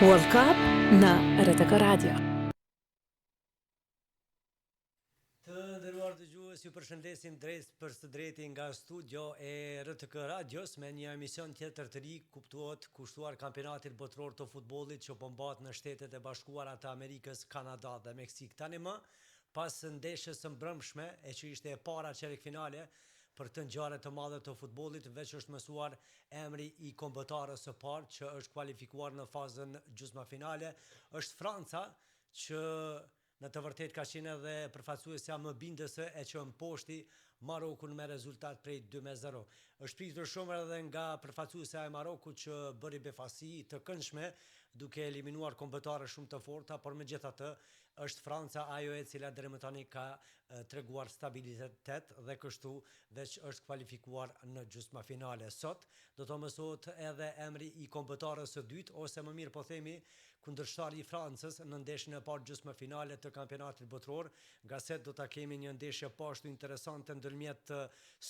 World Cup në RTK Radio. Të nderuar dëgjues, ju përshëndesim drejt për së drejti nga studio e RTK Radios me një emision tjetër të ri, kuptohet kushtuar kampionatit botror të futbollit që po mbahet në Shtetet e Bashkuara të Amerikës, Kanada dhe Meksik. Tani më pas ndeshjes së mbrëmshme e që ishte e para çerek finale për të ngjarje të madhe të futbollit, veç është mësuar emri i kombëtarës së parë që është kualifikuar në fazën gjysmafinale, është Franca që në të vërtet ka qenë edhe përfaqësuesja më bindëse e që mposhti Marokun me rezultat prej 2-0. Është pritur shumë edhe nga përfaqësuesja e Marokut që bëri befasi të këndshme duke eliminuar kombëtare shumë të forta, por megjithatë është Franca ajo e cila deri më tani ka treguar stabilitet dhe kështu veç është kualifikuar në gjysmafinale. Sot do të mësohet edhe emri i kombëtarës së dytë ose më mirë po themi kundërshtari i Francës në ndeshjen e parë gjysmafinale të kampionatit botror, nga se do ta kemi një ndeshje poashtu interesante ndërmjet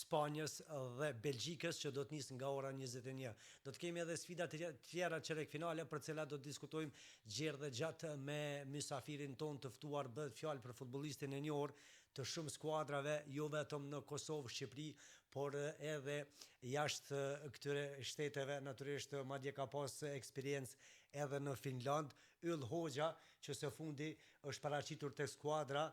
Spanjës dhe Belgjikës që do të nisë nga ora 21. Do të kemi edhe sfida të tjera çerek finale për të cilat do të diskutojmë gjerë dhe gjatë me mysafirin ton të ftuar, bëhet fjalë për futbollistin e njohur të shumë skuadrave, jo vetëm në Kosovë, Shqipëri, por edhe jashtë këtyre shteteve, natyrisht madje ka pas eksperiencë edhe në Finland. Yll Hoxha që së fundi është paraqitur tek skuadra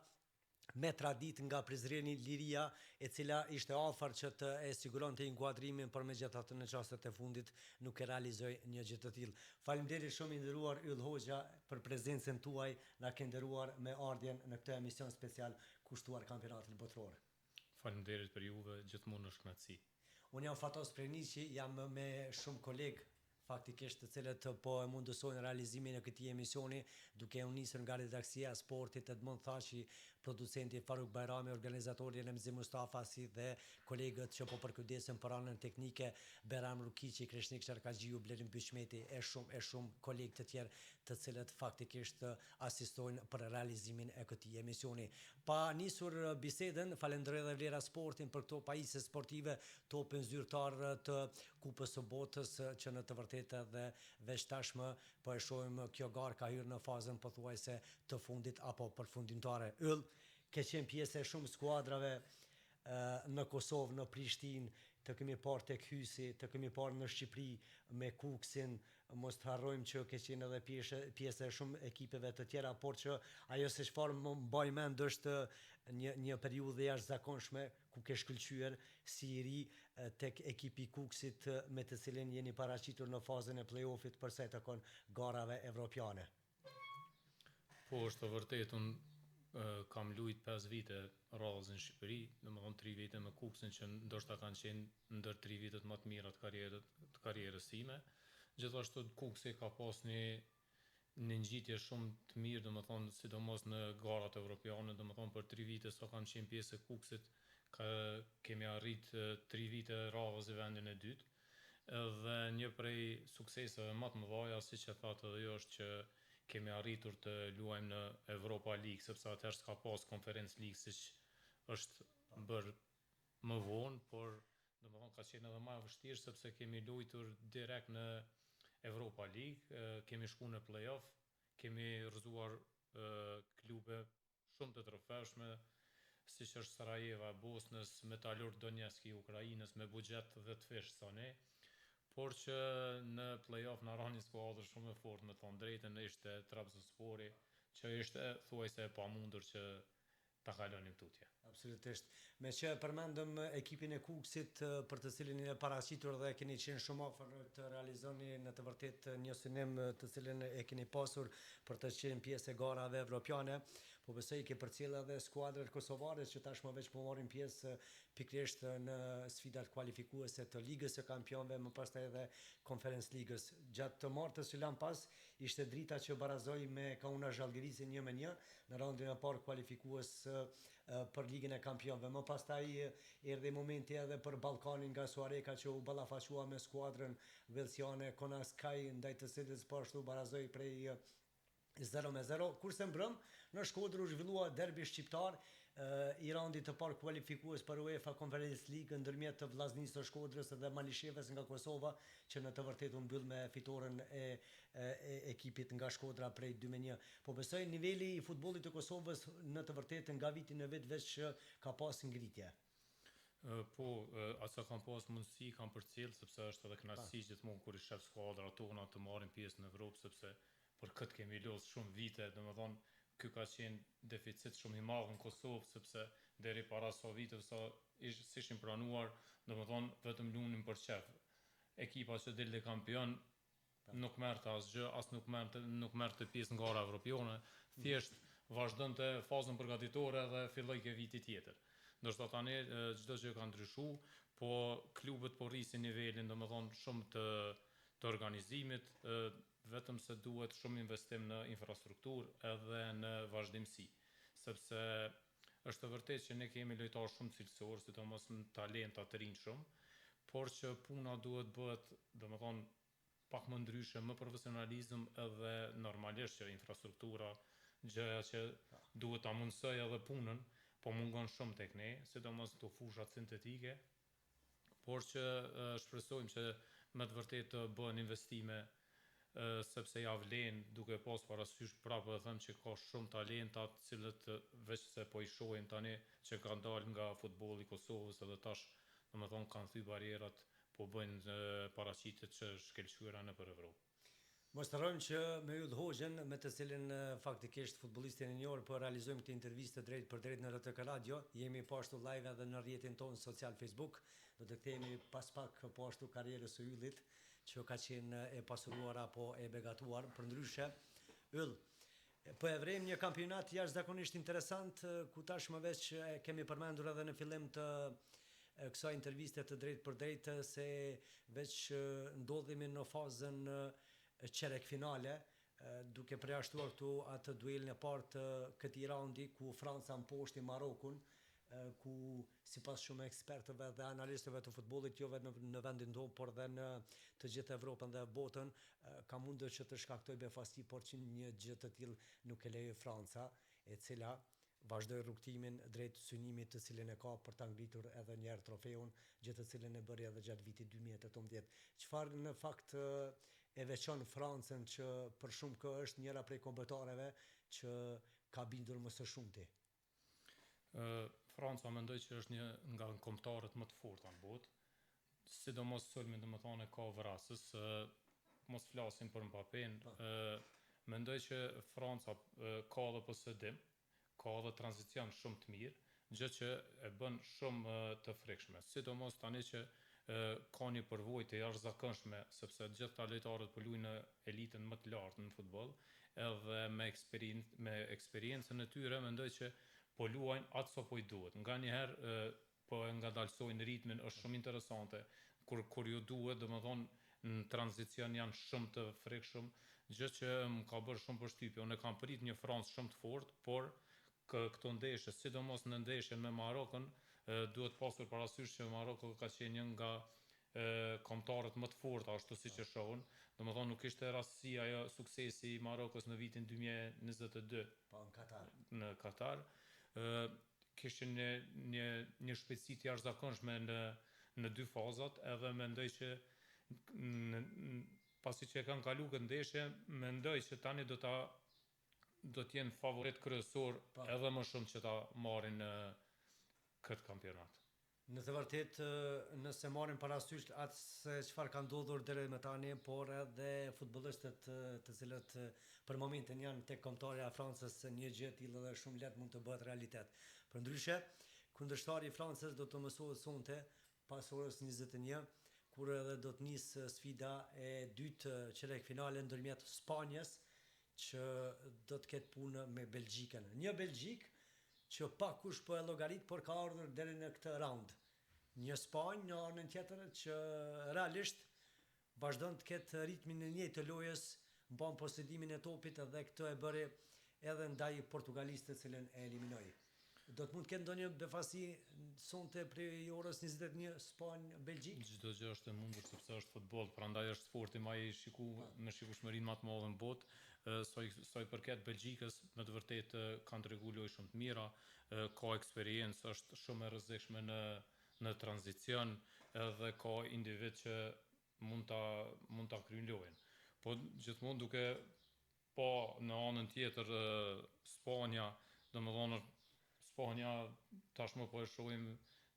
me tradit nga Prizreni Liria, e cila ishte afër që të e siguronte inkuadrimin, por megjithatë në çastet e fundit nuk e realizoi një gjë të tillë. Faleminderit shumë i nderuar Yll Hoxha për prezencën tuaj, na ke nderuar me ardhjen në këtë emision special kushtuar kampionatit botror. Faleminderit për juve, gjithmonë është kënaqësi. Unë jam Fatos Preniqi, jam me shumë kolegë faktikisht të cilët po e mundësojnë realizimin e këtij emisioni, duke u nisur nga redaksia e sportit Edmond Thaçi, producenti Faruk Bajrami, organizatori Remzi Mustafa, si dhe kolegët që po përkujdesen për anën teknike, Beram Rukiqi, Krishnik Sharkaxhiu, Blerim Byçmeti e shumë kolegë të tjerë të cilët faktikisht asistojnë për realizimin e këtij emisioni. Pa nisur bisedën, falenderoj edhe Vlera Sportin për këto pajisje sportive, topin zyrtar të Kupës së Botës që në të vërtetë dhe veç tashmë po e shohim kjo garë ka hyrë në fazën pothuajse të fundit apo përfundimtare. Yll, ke qenë pjesë e shumë skuadrave në Kosovë, në Prishtinë, të kemi parë tek Hysi, të kemi parë në Shqipëri me Kuksin, mos të harrojmë që ke qenë edhe pjesë e shumë ekipeve të tjera, por që ajo se çfarë më mbaj mend është një periudhë jashtëzakonshme ku ke shkëlqyer si i ri tek ekipi Kuksit me të cilin jeni paraqitur në fazën e play-offit për sa i takon garave evropiane. Po, është vërtet, unë kam luajt 5 vite radhës në Shqipëri, domethënë 3 vite me Kuksin që ndoshta kanë qenë ndër 3 vitet më të mira të karrierës time. Gjithashtu Kuksi ka pas një ngjitje shumë të mirë, domethënë sidomos në garat evropiane, domethënë për 3 vite sa kam qenë pjesë e Kuksit, kemi arrit 3 vite radhës i vendin e dytë. Dhe një prej sukseseve më të mëdha, siç e thatë edhe ju, është që kemi arritur të luajmë në Europa League, sepse atëherë s'ka pas Conference League siç është bërë më vonë, por domethënë ka qenë edhe më e vështirë sepse kemi luajtur direkt në Europa League, kemi shkuar në play-off, kemi rrëzuar klube shumë të trofeshme, siç është Sarajeva e Bosnës, Metalurg Donetsk i Ukrainës me buxhet dhe të fish sa ne, por që në play-off na ra një skuadër shumë e fortë, me thënë drejtën, ishte Trabzonspori, që ishte thuajse e pamundur që ta kalonim tutje. Absolutisht. Me që përmendëm ekipin e Kuksit për të cilin e paraqitur dhe keni qenë shumë afër të realizoni në të vërtetë një synim të cilin e keni pasur për të qenë pjesë e garave evropiane, po besoj ke përcjell edhe skuadrat kosovare që tashmë veç po marrin pjesë pikërisht në sfidat kualifikuese të Ligës së Kampionëve, më pastaj edhe Conference Ligës. Gjatë të martës që lan pas ishte drita që barazoi me Kauna Zhallgirisin 1-1 në raundin e parë kualifikues për Ligën e Kampionëve. Më pastaj erdhi momenti edhe për Ballkanin nga Suareka që u ballafaqua me skuadrën Velsjane Konaskaj, ndaj të cilës po ashtu barazoi prej 0-0, kurse mbrëm në Shkodër u zhvillua derbi shqiptar i raundit të parë kualifikues për UEFA Conference League ndërmjet të Vllaznisë së Shkodrës dhe Malishevës nga Kosova, që në të vërtetë u mbyll me fitoren e ekipit nga Shkodra prej 2-1. Po besoj niveli i futbollit të Kosovës në të vërtetë nga viti në vit veç ka pas ngritje. Po, asa kam pas mundësi, kam përcjell, sepse është edhe kënaqësi gjithmonë kur i shef skuadra tona të marrin pjesë në Evropë, sepse për këtë kemi lodhur shumë vite, domethënë ky ka qenë deficit shumë i madh në Kosovë, sepse deri para sa viteve sa ishin pranuar, domethënë vetëm lunim për çef. Ekipa që del kampion nuk merrte asgjë, as nuk merrte pjesë në gara evropiane, thjesht vazhdonte fazën përgatitore dhe filloi ke viti tjetër. Ndoshta tani çdo gjë ka ndryshuar, po klubet po rrisin nivelin, domethënë shumë të organizimit, vetëm se duhet shumë investim në infrastrukturë edhe në vazhdimsi, sepse është vërtet që ne kemi lojtarë shumë cilësor, sidomos në talenta të rinj shumë, por që puna duhet bëhet, domethënë pak më ndryshe, më profesionalizëm edhe normalisht që infrastruktura, gjëja që duhet ta mundsoj edhe punën, po mungon shumë tek ne, sidomos këto fushat sintetike, por që shpresojmë që me të vërtetë të bëhen investime, sepse ja vlen, duke pas parasysh prapë dhe them që ka shumë talenta të cilët veç se po i shohim tani që kanë dalë nga futbolli i Kosovës edhe tash, domethënë kanë thy barierat, po bëjnë paraqitjet që shkëlqyera nëpër Evropë. Mos të harrojmë që me Yll Hoxhën, me të cilin faktikisht futbollistin e njohur, po realizojmë këtë intervistë drejt për drejt në RTK Radio. Jemi po ashtu live edhe në rrjetin tonë social Facebook. Do të kthehemi pas pak po ashtu karrierës së Yllit, që ka qenë e pasuruar apo e begatuar. Përndryshe, Yll, po e vrem një kampionat jashtëzakonisht interesant, ku tashmë veç kemi përmendur edhe në fillim të kësaj interviste të drejt për drejt se veç ndodhemi në fazën qerek finale, duke përjashtuar këtu atë duelin e parë të këtij raundi ku Franca mposhti Marokun, ku sipas shumë ekspertëve dhe analistëve të futbollit, jo vetëm në vendin tonë, por dhe në të gjithë Evropën dhe botën, ka mundur që të shkaktoj befasti, por që një gjë të tillë nuk e lejoi Franca, e cila vazhdoi rrugtimin drejt synimit të cilin e ka për ta ngritur edhe një herë trofeun, gjë të cilën e bëri edhe gjatë vitit 2018. Çfarë në fakt e veçon Francën që për shumë kohë është njëra prej kombëtareve që ka bindur më së shumti? Franca mendoj që është një nga kombëtarët më të forta në botë, sidomos sulmin domethënë ka vrasës, mos flasim për Mbappén, mendoj që Franca ka edhe posedim, ka edhe tranzicion shumë të mirë, gjë që e bën shumë të frikshme, sidomos tani që ka një përvojë të jashtëzakonshme, sepse gjithë ta lojtarët po luajnë në elitën më të lartë në futboll, edhe me eksperiencën e tyre mendoj që po luajnë atë sa po i duhet. Nganjëherë po e ngadalsojnë ritmin, është shumë interesante, kur ju duhet, domethënë në tranzicion janë shumë të frikshëm, gjë që më ka bërë shumë përshtypje. Unë kam prit një Francë shumë të fortë, por këto ndeshje, sidomos në ndeshjen me Marokën, duhet pasur parasysh që Maroko ka qenë një nga kombëtarët më të forta, ashtu siç e shohun. Domethënë nuk ishte rastësi ajo suksesi i Marokos në vitin 2022 në Katar. Kishin një shpejtësi të jashtëzakonshme në dy fazat, edhe mendoj që pasi që e kanë kalu këtë ndeshje, mendoj që tani do të jenë favorit kryesor edhe më shumë që ta marrin këtë kampionat. Në të vërtetë, nëse marrim parasysh atë se çfarë ka ndodhur deri më tani, por edhe futbollistët të cilët për momentin janë tek kombëtarja e Francës, një gjë e tillë edhe shumë lehtë mund të bëhet realitet. Përndryshe, kundërshtari i Francës do të mësohet sonte pas orës 21, kur edhe do të nisë sfida e dytë qerek finale ndërmjet Spanjës, që do të ketë punë me Belgjikën. Një Belgjikë që pa kush po e llogarit, por ka ardhur deri në këtë raund. Një Spanjë në anën tjetër që realisht vazhdon të ketë ritmin e njëjtë të lojës, mban posedimin e topit dhe këtë e bëri edhe ndaj Portugalisë të cilën e eliminoi. Do të mund të ketë ndonjë befasi sonte prej orës 21 Spanjë-Belgjik? Çdo gjë është e mundur sepse është futboll, prandaj është sporti më i në shikueshmërinë më të madhe në botë. Sa i përket Belgjikës, me të vërtetë kanë tregu lojë shumë të mira, ka eksperiencë, është shumë e rrezikshme në tranzicion, edhe ka individ që mund ta kryejnë lojën. Po gjithmonë duke pa në anën tjetër Spanja, domethënë Spanja tashmë po e shohim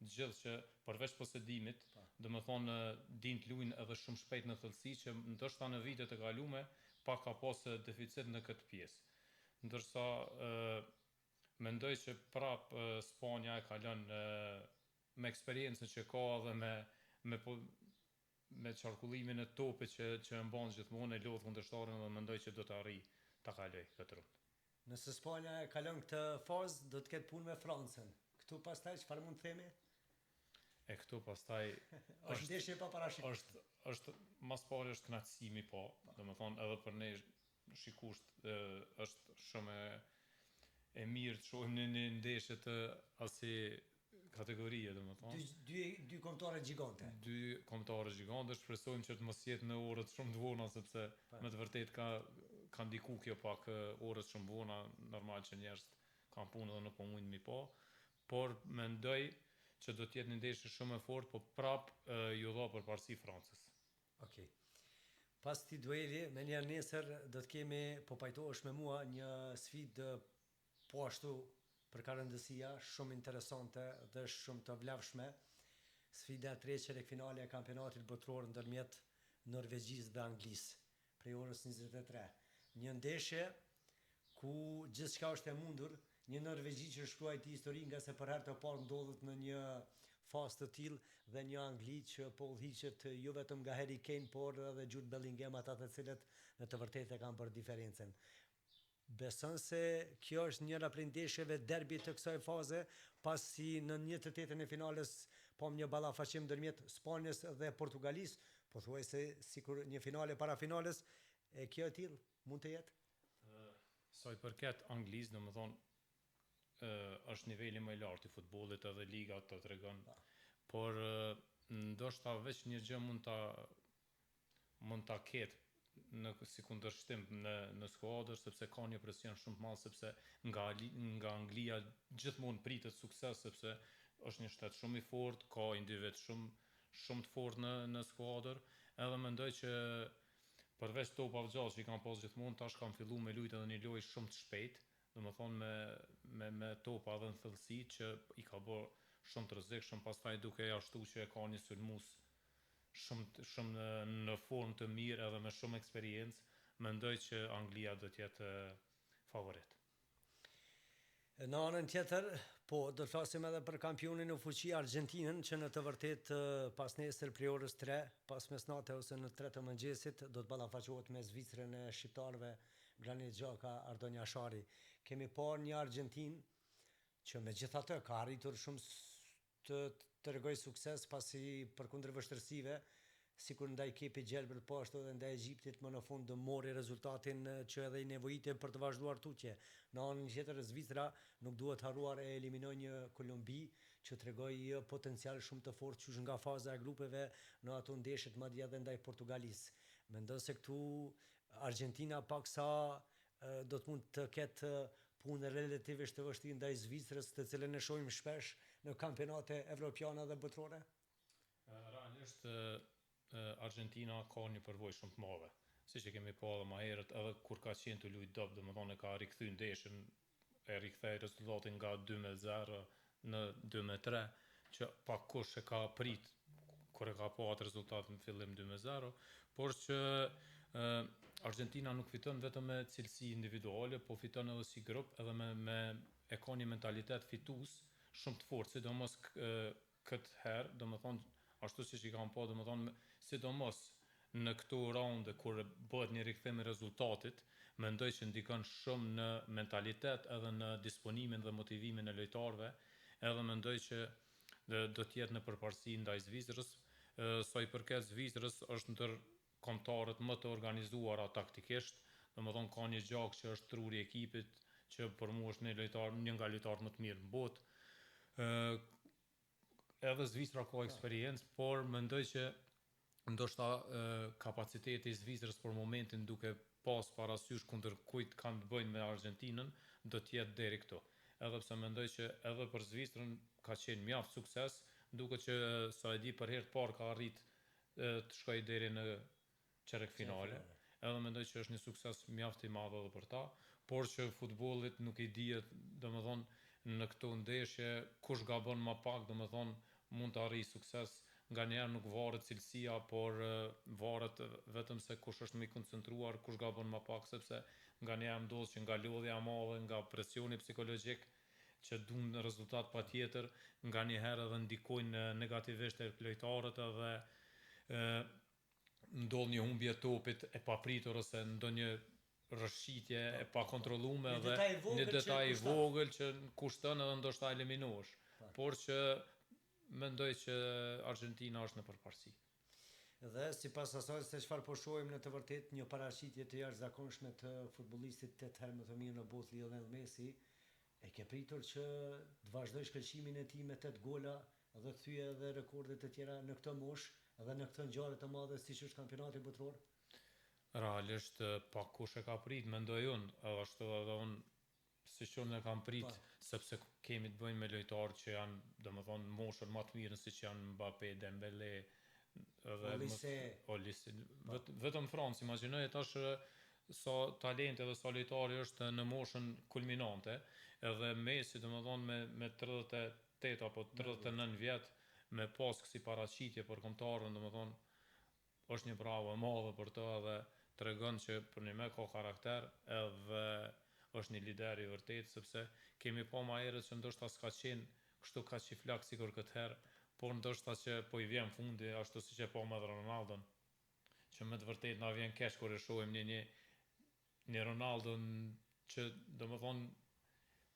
gjithë që përveç posedimit, domethënë din të luajnë edhe shumë shpejt në thellësi që ndoshta në vitet e kaluara pak ka pasë deficit në këtë pjesë. Ndërsa mendoj që prap Spanja e kalon me eksperiencën që ka dhe me qarkullimin e topit që e mban gjithmonë e lodh kundërshtarin dhe mendoj që do të arrijë ta kaloj këtë rrugë. Nëse Spanja e kalon këtë fazë, do të ketë punë me Francën. Këtu pastaj çfarë mund të themi? E këtu pastaj është ndeshje pa parashikues. është mas pari është kënaqësimi po, domethënë edhe për ne shikusht është shumë e mirë të shohim në një ndeshje të asaj kategorie, domethënë. Dy kombëtare gjigante. Dy kombëtare gjigante, shpresojmë që të mos jetë në orët shumë të vona sepse me të vërtetë ka ndiku kjo pak orët shumë vona, normal që njerëzit kanë punë dhe nuk po mundin mi pa, por mendoj që do të jetë një ndeshje shumë e fortë, po prap ju dha përparësi Francës. Okej. Pas këtij dueli, me njerë nesër do të kemi, po pajtohesh me mua, një sfidë po ashtu për rëndësia, shumë interesante dhe shumë të vlefshme. Sfida e tretë çerek-finale e kampionatit botror ndërmjet Norvegjisë dhe Anglisë, prej orës 23. Një ndeshje ku gjithçka është e mundur, një Norvegji që shkruaj ti histori nga se për herë të parë ndodhet në një fazë të tillë dhe një Angli që po udhëhiqet jo vetëm nga Harry Kane, por edhe Jude Bellingham, ata të cilët në të vërtetë e kanë bërë diferencën. Beson se kjo është njëra prej ndeshjeve derbi të kësaj faze, pasi në 1/8 e finales pam një ballafaqim ndërmjet Spanjës dhe Portugalisë, pothuajse sikur një finale para finales, e kjo e tillë mund të jetë? Sa i përket Anglisë, domethënë është niveli më i lartë i futbollit edhe liga të tregon. Por ndoshta veç një gjë mund ta ketë si kundërshtim në skuadër, sepse ka një presion shumë të madh, sepse nga Anglia gjithmonë pritet sukses, sepse është një shtet shumë i fortë, ka individ shumë të fortë në skuadër, edhe mendoj që përveç topave gjallë që i kanë pas gjithmonë, tash kanë filluar me lujtë edhe një lojë shumë të shpejtë, domethënë me topa dhe në thellësi që i ka bërë shumë të rrezikshëm, pastaj duke ja ashtu që e ka një sulmues shumë në formë të mirë edhe me shumë eksperiencë, mendoj që Anglia do të jetë favorit. Në anën tjetër, po do të flasim edhe për kampionin e fuqi Argentinën, që në të vërtetë pas nesër prej orës 3, pas mesnate ose në 3 të mëngjesit, do të ballafaqohet me Zvicrën e shqiptarëve Granit Xhaka, Ardonja Shari. Kemi parë një Argentinë që megjithatë ka arritur shumë të tregoj sukses, pasi përkundër vështirësive, sikur ndaj Kepi Gjelbër po ashtu edhe ndaj Egjiptit, më në fund mori rezultatin që edhe i nevojite për të vazhduar tutje. Në anën tjetër Zvicra nuk duhet harruar e eliminoi një Kolumbi që tregoi potencial shumë të fortë që nga faza e grupeve në ato ndeshjet, madje edhe ndaj Portugalisë. Mendon se këtu Argentina paksa do të mund të ketë punë relativisht të vështirë ndaj Zvicrës, të cilën e shohim shpesh në kampionate evropiane dhe botërore? Realisht Argentina ka një përvojë shumë të madhe. Siç e kemi pa edhe më herët, edhe kur ka qenë të luajë dop, domethënë ka rikthyer ndeshjen, e rikthei rezultatin nga 2-0 në 2-3, që pak kush e ka prit kur e ka pa atë rezultat në fillim 2-0, por që Argentina nuk fiton vetëm me cilësi individuale, po fiton edhe si grup, edhe e ka një mentalitet fitues shumë të fortë, sidomos këtë herë, domethënë ashtu siç i kanë pa, domethënë sidomos në këto raunde kur bëhet një rikthim i rezultatit, mendoj që ndikon shumë në mentalitet edhe në disponimin dhe motivimin e lojtarëve, edhe mendoj që do të jetë në përparësi ndaj Zvicrës. Sa i përket Zvicrës, është ndër kombëtarët më të organizuara taktikisht, domethënë ka një gjak që është truri i ekipit, që për mua është një nga lojtarët më të mirë në botë. Edhe Zvicra ka eksperiencë, por mendoj që ndoshta kapaciteti i Zvicrës për momentin duke pas parasysh kundër kujt kanë të bëjnë me Argentinën, do të jetë deri këtu. Edhe pse mendoj që edhe për Zvicrën ka qenë mjaft sukses, duke që sa e di për herë të parë ka arrit të shkojë deri në çerek finale. Edhe mendoj që është një sukses mjaft i madh edhe për ta, por që futbollit nuk i dihet, domethënë në këto ndeshje kush gabon më pak, domethënë mund të arrijë sukses. Nganjëherë nuk varet cilësia, por varet vetëm se kush është më i koncentruar, kush gabon më pak, sepse nganjëherë ndodh që nga lodhja e madhe, nga presioni psikologjik që duan rezultat patjetër, nganjëherë edhe ndikojnë negativisht tek lojtarët edhe ndodh një humbje topit e papritur ose ndonjë rrshitje e pakontrolluar dhe një detaj i vogël që kushton edhe ndoshta eliminohesh. Por që mendoj që Argentina është në përparësi. Dhe sipas asaj se çfarë po shohim në të vërtetë një paraqitje të jashtëzakonshme të futbollistit 8 herë më të mirë në botë Lionel Messi, e ke pritur që të vazhdoj shkëlqimin e tij me 8 gola dhe të thyej edhe rekordet e tjera në këtë moshë dhe në këtë ngjarje të madhe siç është kampionati botror? Realisht pa kush e ka prit, mendoj unë, edhe ashtu edhe unë siç unë e kam prit, sepse kemi të bëjmë me lojtarë që janë, domethënë, moshën më të mirë siç janë Mbappé, Dembélé, Olise, vetëm Francë, imagjinoj tash sa talenti dhe sa lojtari është në moshën kulminante, edhe Messi domethënë me 38 apo 39 vjet me pas kësi paraqitje për kombëtarën, domethënë është një bravo e madhe për të edhe tregon që për një me ka karakter edhe është një lider i vërtet, sepse kemi pa ma herët që ndoshta s'ka qenë kështu kaq i flak sikur këtë herë, por ndoshta që po i vjen fundi ashtu siç e pa me Ronaldon, që me të vërtet na vjen keq kur e shohim një Ronaldon që domethënë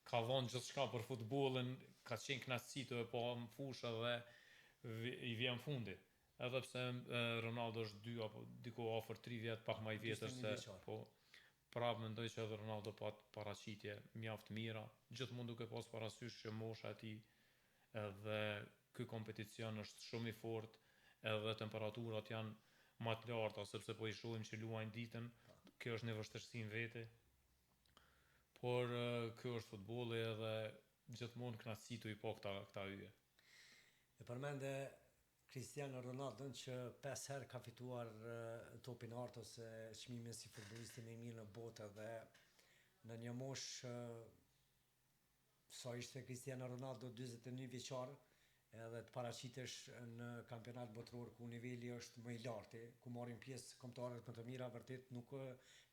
ka dhënë gjithçka për futbollin, ka qenë kënaqësi të e pa në fushë dhe i vjen fundi. Edhe pse Ronaldo është 2 apo diku afër 3 vjet pak më i vjetër se po. Prapë mendoj që edhe Ronaldo pat paraqitje mjaft mira, gjithmonë duke pas parasysh që mosha e tij edhe ky kompeticion është shumë i fortë, edhe temperaturat janë më të larta sepse po i shohim që luajnë ditën, kjo është një vështirësi në vete. Por ky është futbolli edhe gjithmonë kënaqësi tu i pa këta hyje. E përmende Cristiano Ronaldo që 5 herë ka fituar topin art ose çmimin si futbollisti më i mirë në botë dhe në një moshë sa ishte Cristiano Ronaldo 41 vjeçar edhe të paraqitesh në kampionat botror ku niveli është më i lartë, ku marrin pjesë kombëtarët më të mira, vërtet nuk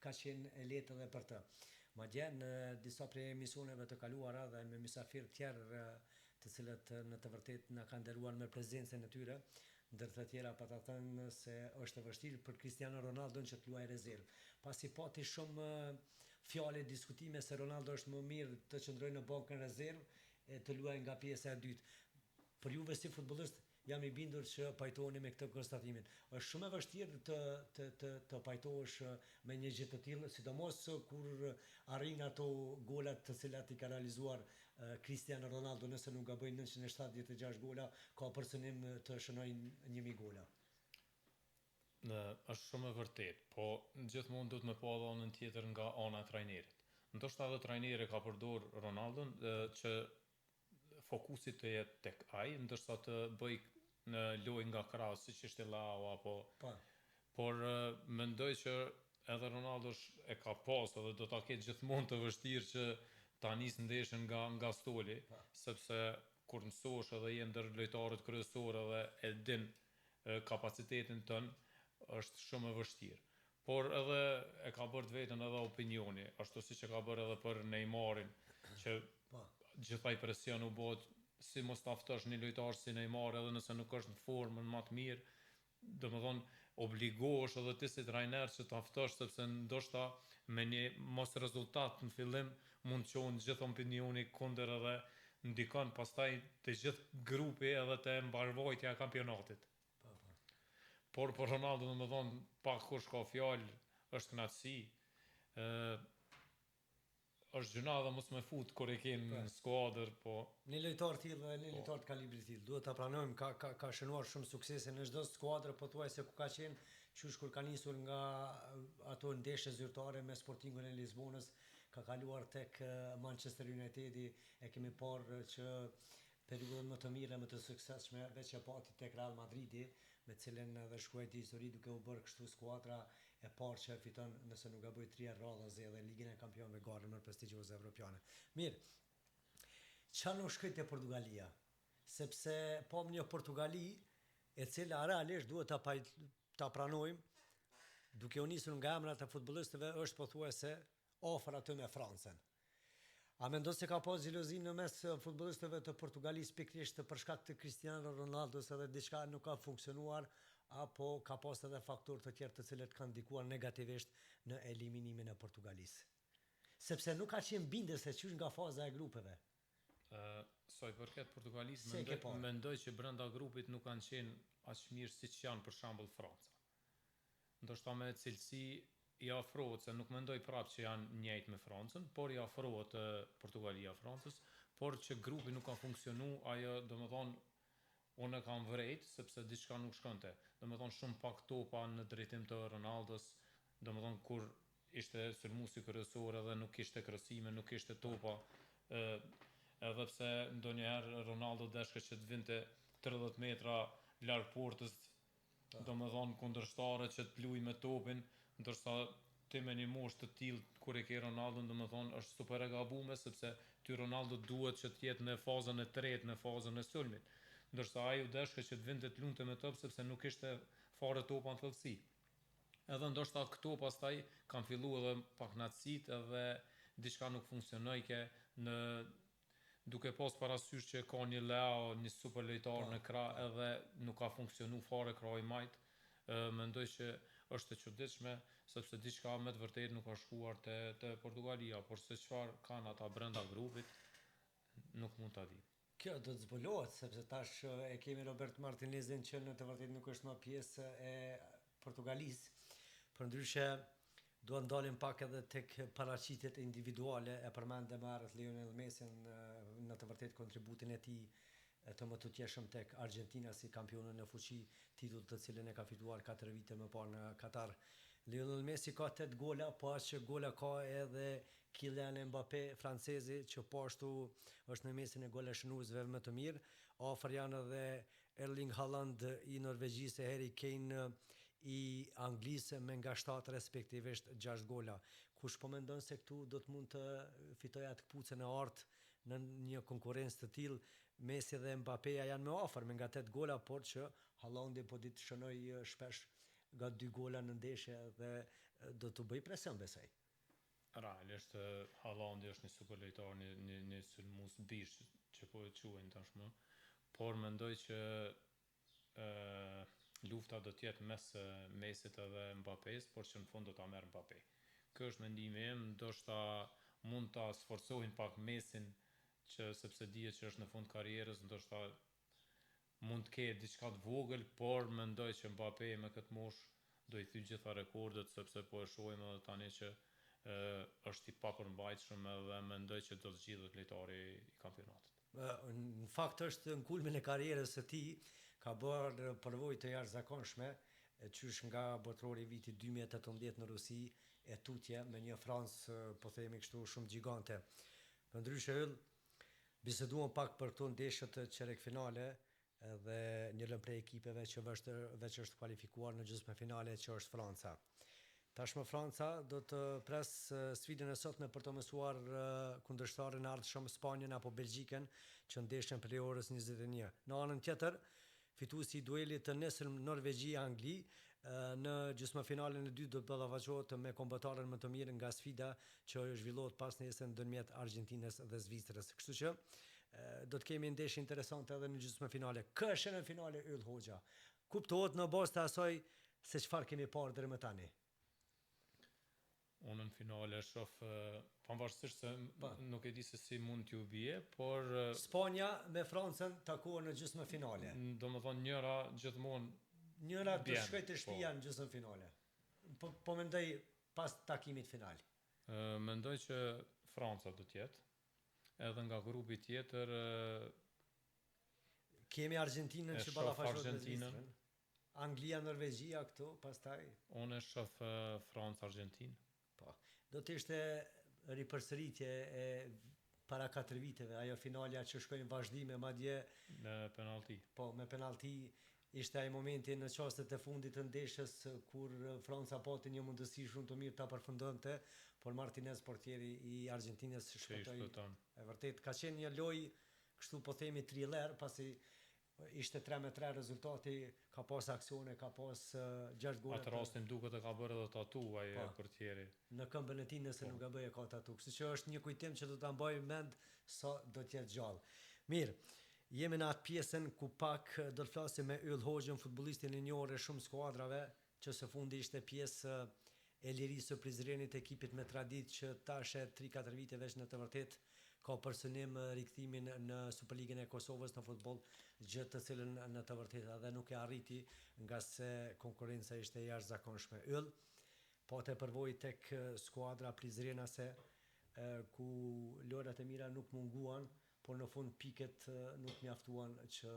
ka qenë e lehtë edhe për të. Madje në disa prej emisioneve të kaluara dhe me mysafirë tjerë të cilët në të vërtetë na kanë nderuar me prezencën e tyre, ndër të tjera pa ta thënë se është e vështirë për Cristiano Ronaldo që të luajë rezervë. Pasi pati shumë fjalë diskutime se Ronaldo është më mirë të qëndrojë në bankën rezervë e të luajë nga pjesa e dytë. Për juve si futbollist jam i bindur që pajtoheni me këtë konstatimin. Është shumë e vështirë të pajtohesh me një gjë të tillë, sidomos kur arrin ato golat të cilat i ka realizuar Cristiano Ronaldo, nëse nuk gaboj 976 gola, ka për synim të shënojnë 1000 gola. Është shumë e vërtet, po gjithmonë duhet me pa edhe anën tjetër nga ana e trajnerit. Ndoshta edhe trajneri ka përdor Ronaldon që fokusi të jetë tek ai, ndërsa të bëj në lojë nga krahas siç ishte Leao apo por mendoj që edhe Ronaldo e ka pas edhe do ta ketë gjithmonë të vështirë që ta nisë ndeshjen nga stoli, sepse kur mësohesh edhe je ndër lojtarët kryesorë edhe e din kapacitetin tën, është shumë e vështirë. Por edhe e ka bërë vetën edhe opinioni, ashtu siç e ka bërë edhe për Neymarin, që gjithaj presion u bot, si mos ta ftosh një lojtar si Neymar edhe nëse nuk është në formën më të mirë, domethënë obligohesh edhe ti si trajner që ta ftosh, sepse ndoshta me një mos rezultat në fillim mund të qonë gjithë opinioni kundër edhe ndikon pastaj të gjithë grupi edhe të mbarvajtja e kampionatit. Por për Ronaldo domethënë pa kush ka fjalë, është kënaqësi. është gjëna dhe mos me fut kur e kenë në skuadër, po Një lojtar tillë, një lojtar të kalibrit tillë, duhet ta pranojmë ka shënuar shumë suksese në çdo skuadër, pothuajse ku ka qenë, qysh kur ka nisur nga ato ndeshje zyrtare me Sportingun e Lisbonës, ka kaluar tek Manchester Unitedi, e kemi parë që periudhën më të mirë, më të suksesshme, veç e pati tek Real Madridi, me cilën edhe shkruaj të histori duke u bërë kështu skuadra e parë që fiton, nëse nuk gaboj 3 radhazi edhe Ligën e Kampionëve, garën më prestigjioze evropiane. Mirë, qa nuk shkojt e Portugalia? Sepse pom një Portugali e cila realisht duhet ta pranojmë, duke u nisur nga emrat e futbollistëve, është pothuajse afër aty me Francën. A mendon se ka pas xhelozi në mes futbollistëve të Portugalisë pikërisht për shkak të Cristiano Ronaldos edhe diçka nuk ka funksionuar, apo ka pas edhe faktorë të tjerë të cilët kanë ndikuar negativisht në eliminimin e Portugalisë? Sepse nuk ka qenë bindës se qysh nga faza e grupeve. sa i përket Portugalisë, Se e ke parë? mendoj që brenda grupit nuk kanë qenë aq mirë siç janë për shembull Franca. Ndoshta me cilësi i afrohet, se nuk mendoj prapë që janë njëjtë me Francën, por i afrohet Portugalia Francës, por që grupi nuk ka funksionu, ajo domethënë unë e kam vrejt, sepse diçka nuk shkonte. Domethënë shumë pak topa në drejtim të Ronaldos, domethënë kur ishte sulmuesi kryesor edhe nuk kishte krosime, nuk kishte topa, edhe pse ndonjëherë Ronaldo deshte që të vinte 30 metra larg portës, domethënë kundërshtarët që të luajë me topin, ndërsa ti me një moshë të tillë kur e ke Ronaldo, domethënë është super e gabuar, sepse ty Ronaldo duhet që të jetë në fazën e tretë, në fazën e sulmit. Ndërsa ai u deshte që të vinte të lunte me top sepse nuk ishte fare topa në thellësi. Edhe ndoshta këto pastaj kanë filluar edhe pak natësit edhe diçka nuk funksionoike në duke pas parasysh që ka një Leo, një super lojtar në krah edhe nuk ka funksionu fare krahi majt. Mendoj që është e çuditshme sepse diçka me të vërtetë nuk ka shkuar te Portugalia, por se çfarë kanë ata brenda grupit nuk mund ta di. Kjo do të zbulohet, sepse tash e kemi Robert Martinezin që në të vërtetë nuk është më pjesë e Portugalisë. Përndryshe, do ndalim pak edhe tek paraqitjet individuale, e përmendëm herët Lionel Messi në të vërtetë kontributin e tij të më të tjeshëm tek Argentina si kampionën në fuqi, titull të cilën e ka fituar 4 vite më parë në Katar. Lionel Messi ka 8 gola, po që gola ka edhe Kylian Mbappé, francezi, që po ashtu është në mesin e gola shënuesve më të mirë. Afër janë edhe Erling Haaland i Norvegjisë, Harry Kane i Anglisë me nga 7 respektivisht 6 gola. Kush po mendon se këtu do të mund të fitojë atë kpucën e artë në një konkurrencë të tillë? Messi dhe Mbappéja janë më afër me nga 8 gola, por që Haalandi po ditë shënoj shpesh nga 2 gola në ndeshje dhe do të bëj presion besoj. Realisht Haalandi është një super lojtar, një sulmues bish që po e quajnë tashmë, por mendoj që lufta do të jetë mes Messit edhe Mbappés, por që në fund do ta merr Mbappé. Ky është mendimi im, ndoshta mund ta sforcohin pak Messin që sepse dihet që është në fund karrierës, ndoshta mund të ketë diçka të vogël, por mendoj që Mbappé me këtë moshë do i thyj gjitha rekordet, sepse po e shohim edhe tani që është i papërmbajtshëm edhe mendoj që do të zgjidhet lojtari i kampionatit. Në fakt është në kulmin e karrierës së tij, ka bërë përvojë të jashtëzakonshme, qysh nga botërori i vitit 2018 në Rusi, e tutje me një Francë, po themi kështu, shumë gjigante. Përndryshe yll, biseduam pak për këto ndeshje të çerek finale dhe një lëm prej ekipeve që veç është kualifikuar në gjysmëfinale, që është Franca. Tashmë Franca do të pres sfidën e sotme për të mësuar kundërshtarin e ardhshëm Spanjën apo Belgjikën, që ndeshen prej orës 21. Në anën tjetër, fituesi i duelit të nesërm Norvegji-Angli në gjysmëfinalen e dytë do të ballafaqohet me kombëtaren më të mirë nga sfida që zhvillohet pas nesër ndërmjet Argentinës dhe Zvicrës. Kështu që do të kemi ndeshje interesante edhe në gjysmëfinale. Kë është në finale Yll Hoxha? Kuptohet në bazë të asaj se çfarë kemi parë deri më tani. Unë në finale shoh pavarësisht se nuk e di se si mund t'ju bie, por Spanja me Francën takohen në gjysmëfinale. domethënë njëra gjithmonë Njëra do Bien, shkojë të shtëpia në gjysmëfinale. Po mendoj pas takimit final. Mendoj që Franca do t'jetë. Edhe nga grupi tjetër Kemi Argentinën e që shoh ballafaqohet me Argentinën. Zvicrën. Anglia, Norvegjia këtu, pastaj Unë e shoh Francë, Argentinë. po. Do të ishte ripërsëritje e para 4 viteve, ajo finalja që shkojnë vazhdime, madje Në penalti. po me penalti ishte ai momenti në çastet e fundit të ndeshjes kur Franca pati një mundësi shumë të mirë ta përfundonte, por Martinez portieri i Argentinës Që i shpëtoi. shpëton. E vërtet ka qenë një lojë kështu po themi thriller, pasi ishte 3-3 rezultati, ka pas aksione, ka pas 6 gole. Atë rastin duket e ka bërë edhe tatu ai Po. portieri. Në këmbën e tij nëse Po. nuk e bëj e ka tatu. Kështu që është një kujtim që do ta mbaj mend sa do të jetë gjallë. Mirë, jemi në atë pjesën ku pak do të flasim me Yll Hoxhën, futbollistin e njohur e shumë skuadrave, që së fundi ishte pjesë e lirisë së Prizrenit, ekipit me traditë që tash e 3-4 vite veç në të vërtet ka për synim rikthimin në Superligën e Kosovës në futboll, gjë të cilën në të vërtetë edhe nuk e arriti nga se konkurenca ishte jashtëzakonshme. Yll, po të përvoj tek skuadra Prizrenase, ku lojrat e mira nuk munguan, por në fund piket nuk mjaftuan që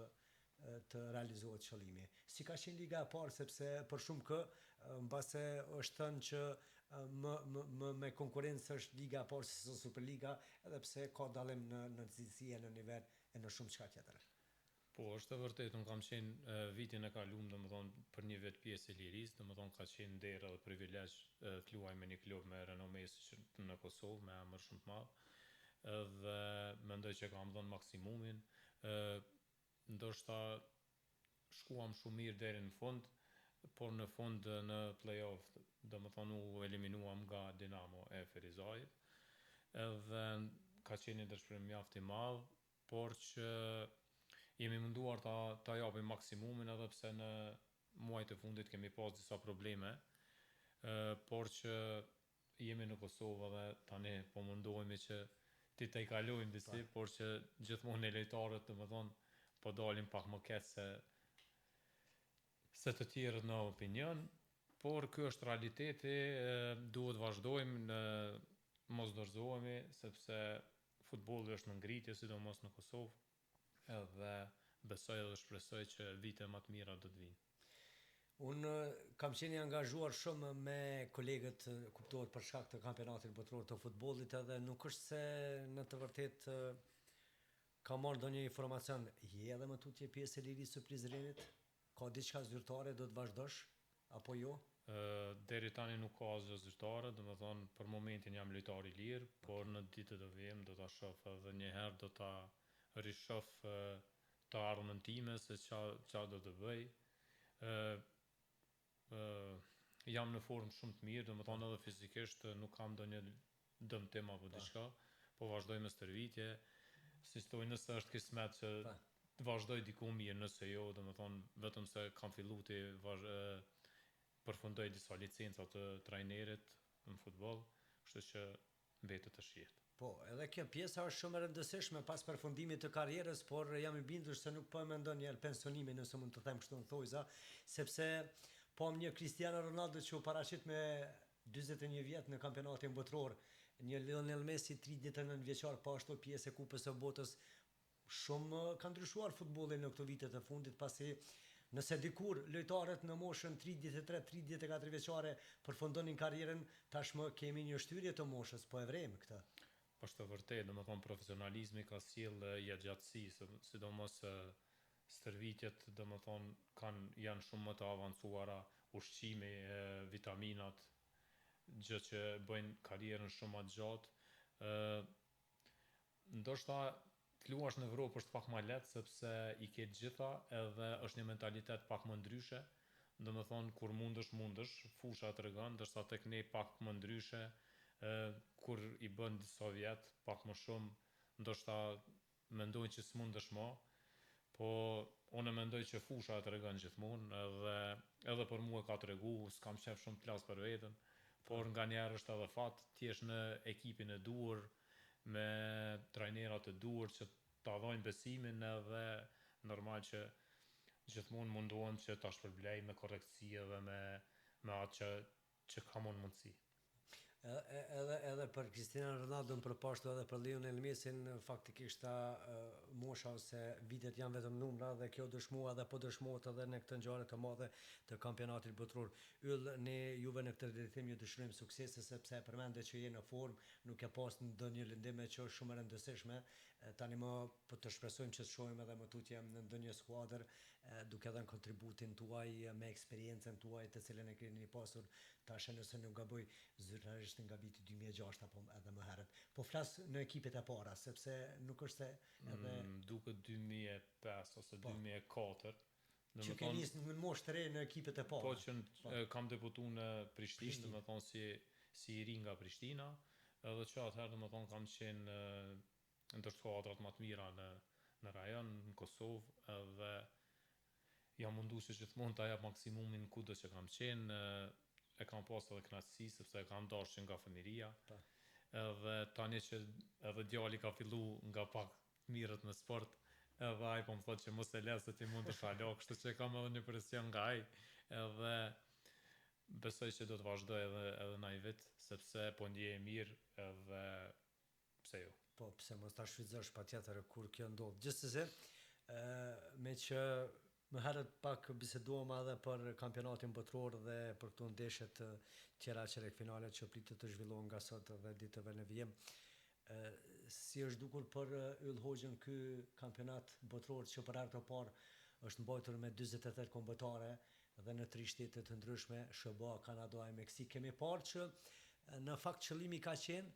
të realizohet qëllimi. Si ka qenë liga e parë, sepse për shumë kë, mbase është thënë që me konkurencë është liga e parë se Superliga, edhe pse ka dallim në nxehtësi e në nivel e në shumë çka tjetër. Po, është e vërtetë, unë kam qenë vitin e kaluar, domethënë për një vetë pjesë e lirisë, domethënë ka qenë derë dhe privilegj të luaj me një klub me renome në Kosovë, me emër shumë të madh. Dhe mendoj që kam dhënë maksimumin. Ndoshta shkuam shumë mirë deri në fund, por në fund në play-off, domethënë u eliminuam nga Dinamo e Ferizajit. Edhe ka qenë një dëshpërim mjaft i madh, por që jemi munduar ta japim maksimumin, edhe pse në muajt e fundit kemi pas disa probleme, por që jemi në Kosovë dhe tani po mundohemi që ti të i kalojmë disi, por që gjithmonë e lojtarët domethënë po dalin pak më keq se të tjerët në opinion, por ky është realiteti, duhet vazhdojmë, mos dorëzohemi, sepse futbolli është në ngritje, sidomos në Kosovë, edhe besoj dhe shpresoj që vite më të mira do të vinë. Unë kam qenë i angazhuar shumë me kolegët, kuptohet për shkak të kampionatit botror të futbollit, edhe nuk është se në të vërtet ka marrë ndonjë informacion. Je edhe më tutje pjesë e lirisë së Prizrenit? Ka diçka zyrtare, do të vazhdosh apo jo? Deri tani nuk ka asgjë zyrtare, domethënë për momentin jam lojtar i lirë, por në ditët e vijim do ta shoh edhe një herë, do ta rishoh të ardhmen time se ç'a do të bëj. Jam në formë shumë të mirë, domethënë edhe fizikisht nuk kam ndonjë dëmtim apo diçka, po vazhdoj me stërvitje. Si thoj, nëse është kismet që vazhdoj diku mirë, nëse jo, domethënë vetëm se kam filluar të përfundoj disa licenca të trajnerit në futboll, kështu që mbetet të shihet. Po, edhe kjo pjesa është shumë e rëndësishme pas përfundimit të karrierës, por jam i bindur se nuk po e mendon një pensionimin, nëse mund të them kështu në thojza, sepse pam një Cristiano Ronaldo që u paraqit me 41 vjet në kampionatin botror, një Lionel Messi 39 vjeçar, po ashtu pjesë e Kupës së Botës. Shumë ka ndryshuar futbolli në këto vitet e fundit, pasi nëse dikur lojtarët në moshën 33-34 vjeçare përfundonin karrierën, tashmë kemi një shtyrje të moshës, po e vrem këtë. Është e vërtetë, domethënë profesionalizmi ka sjellë jetëgjatësi, sidomos stërvitjet, domethënë janë shumë më të avancuara, ushqimi, vitaminat, gjë që bëjnë karrierën shumë më të gjatë. Ndoshta të luash në Evropë është pak më lehtë sepse i ke gjitha, edhe është një mentalitet pak më ndryshe. Domethënë kur mundesh, fusha tregon, ndërsa tek ne pak më ndryshe, kur i bën disa vjet, pak më shumë, ndoshta mendojnë që s'mundesh më, po unë mendoj që fusha tregon gjithmonë, edhe për mua ka tregu, s'kam qef shumë të flas për veten, por nganjëherë është edhe fat, ti je në ekipin e duhur, me trajnerat e duhur që ta dhojnë besimin, edhe normal që gjithmonë mundohem që ta shpërblej me korrektësi edhe me atë që kam unë mundësi. Edhe për Cristiano Ronaldo për pashtu edhe për Lionel Messin faktikisht mosha ose vitet janë vetëm numra dhe kjo dëshmua dhe po dëshmohet edhe në këtë ngjarje të madhe të kampionatit botror. Yll ne juve në këtë drejtim ju dëshirojmë suksese sepse përmendë që je në formë, nuk e pas ndonjë lëndime që është shumë e rëndësishme. Tani më po të shpresojmë që të shohim edhe më tutje në ndonjë skuadër duke dhënë kontributin tuaj me eksperiencën tuaj të cilën e keni pasur tash nëse nuk gaboj zyrtarisht nga viti 2006 apo edhe më herët. Po flas në ekipet e para sepse nuk është se edhe duket 2005 ose 2004. që ke nisë në moshë të re në ekipet e para. Po që kam debutu në Prishtinë, domethënë si i ri nga Prishtina, edhe që atëherë domethënë kam qenë ndër skuadrat më të mira në rajon, në Kosovë, edhe jam mundu që gjithmonë ta jap maksimumin kudo që kam qenë, e kam pas edhe kënaqësi sepse e kam dashur nga fëmiria. Edhe tani që edhe djali ka fillu nga pak mirët në sport, edhe ai po më thotë që mos e lë se ti mund të falo, kështu që kam edhe një presion nga ai, edhe besoj që do të vazhdoj edhe në ai vit, sepse po ndjej mirë edhe pse jo. Po pse mos ta shfrytëzosh patjetër kur kjo ndodh. Gjithsesi, me që më herët pak biseduam edhe për kampionatin botror dhe për këto ndeshjet tjera çeyrek-finale që pritet të zhvillohen nga sot dhe ditëve në vijim. Si është dukur për Yll Hoxhën ky kampionat botror që për herë të parë është mbajtur me 48 kombëtare dhe në 3 shtete të ndryshme, SBA, Kanada e Meksik. Kemi parë që në fakt qëllimi ka qenë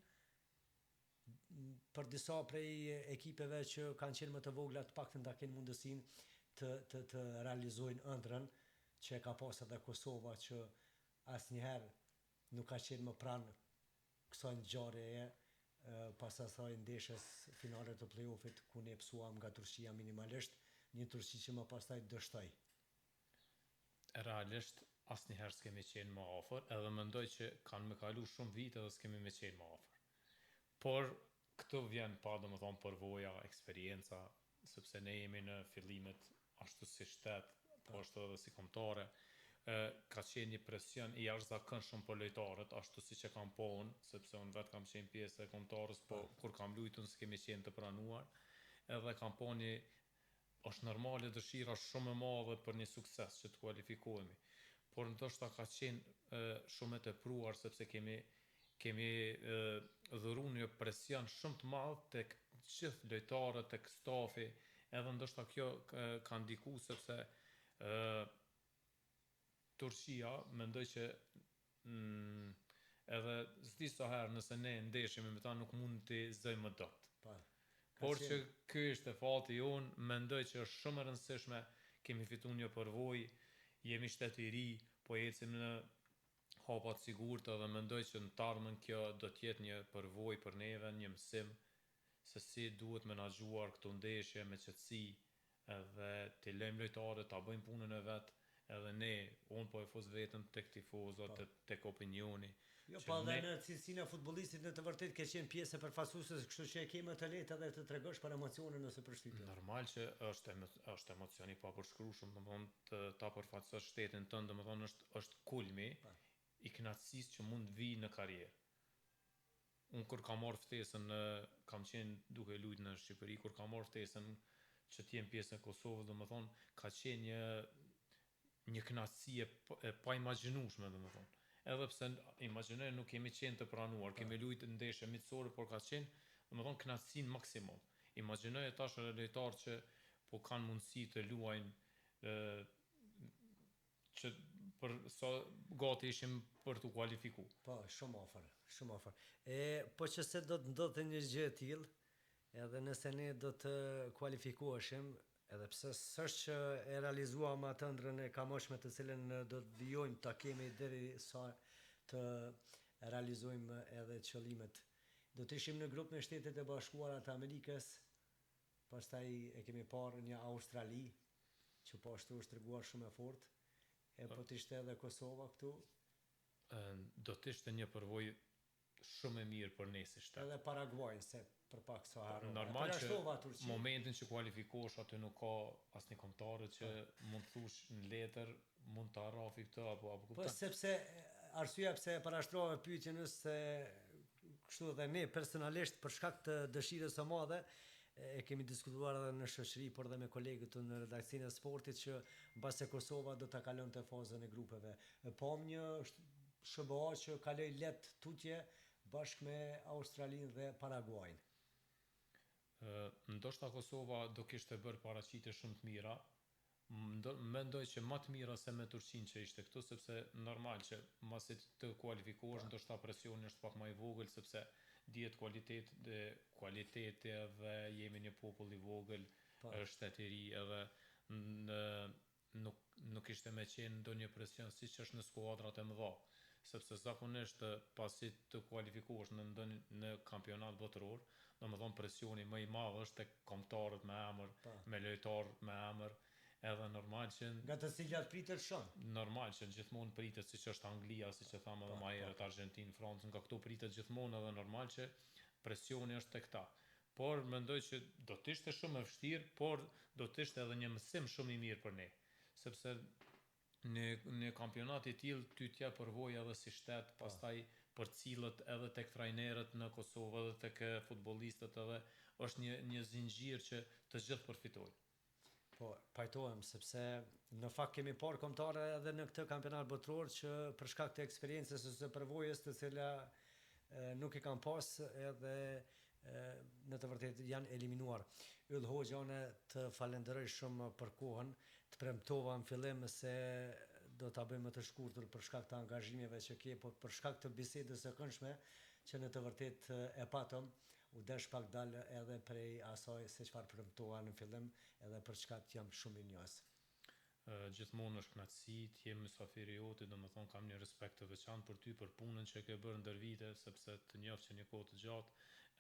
për disa prej ekipeve që kanë qenë më të vogla të paktën ta kenë mundësinë të realizojnë ëndrrën që ka pas edhe Kosova që asnjëherë nuk ka qenë më pranë kësaj ngjarjeje pas asaj ndeshjes finale të play-offit ku ne psuam nga Turqia minimalisht, një Turqi që më pastaj dështoi. Realisht asnjëherë s'kemi qenë më afër, edhe mendoj që kanë më kalu shumë vite dhe s'kemi më qenë më afër. Por këtu vjen pa domethënë përvoja, eksperienca, sepse ne jemi në fillimet ashtu si shtet, po ashtu edhe si kombëtare. Ka qenë një presion i jashtëzakonshëm për lojtarët, ashtu siç e kam po unë, sepse unë vetë kam qenë pjesë e kombëtarës, po kur kam luajtur s'kemi qenë të pranuar, edhe kam po një është normale dëshira shumë e madhe për një sukses që të kualifikohemi. Por ndoshta ka qenë shumë e tepruar sepse kemi dhuru një presion shumë të madh tek gjithë lojtarët, tek stafi, edhe ndoshta kjo ka ndikuar sepse Turqia mendoj që edhe s'di sa herë nëse ne ndeshemi me ta nuk mund të zëjmë më dot. Por që ky ishte fati jon, mendoj që është shumë e rëndësishme, kemi fituar një përvojë, jemi shtet i ri, po ecim në hapat sigurt edhe mendoj që në të ardhmen kjo do të jetë një përvojë për neve, një mësim se si duhet menaxhuar këto ndeshje me qetësi edhe të lejmë lojtarët ta bëjnë punën e vet, edhe ne, unë po e fus veten tek tifozët, tek opinioni. Jo, po edhe në cilësinë e futbollistit në të vërtetë ke qenë pjesë e përfaqësuesës, kështu që e ke më të lehtë edhe të tregosh për emocionin ose për shtypjen. Normal që është emocioni pa përshkrueshëm, domethënë ta përfaqësosh shtetin tënd, domethënë është kulmi i kënaqësisë që mund vi në karrierë. Unë kur kam marrë ftesën, kam qenë duke luajtur në Shqipëri, kur kam marrë ftesën që të jem pjesë e Kosovës, domethënë ka qenë një kënaqësi e pa imagjinueshme, domethënë. Edhe pse imagjinoj nuk kemi qenë të pranuar, kemi luajtur ndeshje miqësore, por ka qenë domethënë kënaqësinë maksimum. Imagjinoj tash lojtarë që po kanë mundësi të luajnë që për sa gati ishim për të kualifikuar. Po, shumë afër, shumë afër. Po që se do të ndodhte një gjë e tillë, edhe nëse ne do të kualifikoheshim, edhe pse s'është që e realizuam atë ëndrrën e kamëshme të cilën do të vijojmë ta kemi deri sa të realizojmë edhe qëllimet. Do të ishim në grup me Shtetet e Bashkuara të Amerikës, pastaj e kemi parë një Australi, që po ashtu është treguar shumë e fortë, po të ishte edhe Kosova këtu. Do të ishte një përvojë shumë e mirë për ne si shtet. Edhe Paraguay, se për pak sa harrova. Normal që momentin që kualifikohesh aty nuk ka asnjë kombëtare që mund të thush në letër, mund të harrafi këtë apo kupton. Po sepse arsyeja pse parashtrova pyetjen është se kështu edhe ne personalisht për shkak të dëshirës së madhe e kemi diskutuar edhe në shoqëri, por edhe me kolegët tonë në redakcinë e sportit që mbase Kosova do ta kalonte fazën e grupeve. Pam një SBA që kaloi let tutje bashkë me Australinë dhe Paraguajin. Ndoshta Kosova do kishte bërë paraqitje shumë të mira. Mendoj që më të mira se me Turqinë që ishte këtu, sepse normal që masi të kualifikohesh, ndoshta presioni është pak më i vogël sepse dihet kualiteti edhe jemi një popull i vogël, është e ri edhe nuk ishte me qenë ndonjë presion siç është në skuadrat e mëdha, sepse zakonisht pasi të kualifikohesh në kampionat botëror, domethënë presioni më i madh është tek kombëtarët me emër, me lojtarët me emër, edhe normal që nga të cilat pritet shumë. Normal që gjithmonë pritet siç është Anglia, siç e thamë edhe më herët, Argentinë, Francë, nga këtu pritet gjithmonë edhe normal që presioni është tek ta. Por mendoj që do të ishte shumë e vështirë, por do të ishte edhe një mësim shumë i mirë për ne, sepse në kampionat i tillë ty t'ja përvojë edhe si shtet, pastaj për cilët edhe tek trajnerët në Kosovë edhe tek futbollistët edhe është një zinxhir që të gjithë përfitojnë. Po, pajtohem sepse në fakt kemi parë kombëtare edhe në këtë kampionat botëror që për shkak të eksperiencës ose përvojës të cila nuk i kanë pas edhe në të vërtetë janë eliminuar. Yll Hoxha, unë të falenderoj shumë për kohën, të premtova në fillim se do ta bëjmë më të shkurtër për shkak të angazhimeve që ke, po për shkak të bisedës së këndshme që në të vërtetë e patëm, u desh pak dalë edhe prej asaj se çfarë premtova në fillim, edhe për çka jam shumë i njohës. Gjithmonë është kënaqësi të jem mysafiri jote, domethënë kam një respekt të veçantë për ty, për punën që ke bërë ndër vite, sepse të njoh që një kohë të gjatë,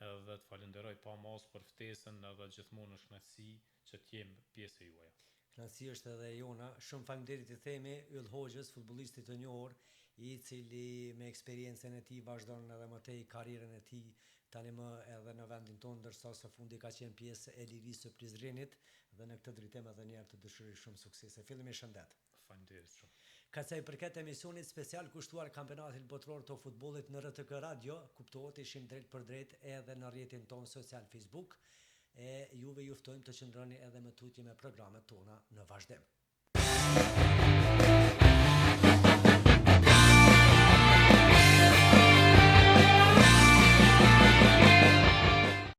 edhe të falenderoj pa mas për ftesën, edhe gjithmonë është kënaqësi që të jem pjesë e juaja. Kënaqësi është edhe jona. Shumë faleminderit i themi Yll Hoxhës, futbollistit të njohur, i cili me eksperiencën e tij vazhdon edhe më tej karrierën e tij tani më edhe në vendin tonë, ndërsa së fundi ka qenë pjesë e lirisë së Prizrenit dhe në këtë drejtim edhe një herë të dëshiroj shumë suksese. Fillimisht shëndet. Faleminderit shumë. Ka sa i përket emisionit special kushtuar kampionatit botëror të futbollit në RTK Radio, kuptohet ishim drejt për drejt edhe në rrjetin tonë social Facebook, e juve ju ftojmë të qëndroni edhe më tutje me programet tona në vazhdim.